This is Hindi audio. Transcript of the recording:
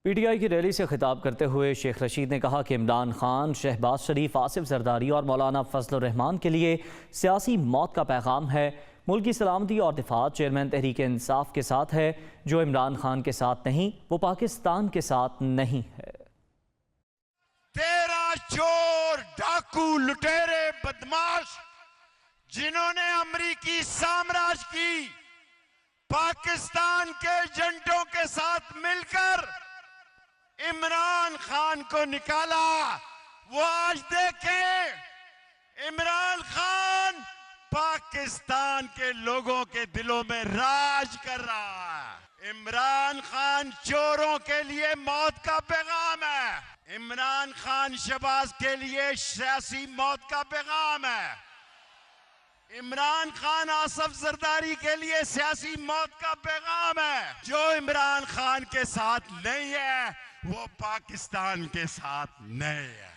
पीटीआई की रैली से खिताब करते हुए शेख रशीद ने कहा कि इमरान खान, शहबाज शरीफ, आसिफ जरदारी और मौलाना फजल रहमान के लिए सियासी मौत का पैगाम है। मुल्क की सलामती और दिफात चेयरमैन तहरीक इंसाफ के साथ है। जो इमरान खान के साथ नहीं वो पाकिस्तान के साथ नहीं है। तेरा चोर, डाकू, लुटेरे, बदमाश जिन्होंने अमरीकी साम्राज्य की पाकिस्तान के एजेंटों के साथ मिलकर इमरान खान को निकाला, वो आज देखें इमरान खान पाकिस्तान के लोगों के दिलों में राज कर रहा है। इमरान खान चोरों के लिए मौत का पैगाम है। इमरान खान शहबाज के लिए सियासी मौत का पैगाम है। इमरान खान आसिफ जरदारी के लिए सियासी मौत का पैगाम है। जो इमरान खान के साथ नहीं है वो पाकिस्तान के साथ नहीं है।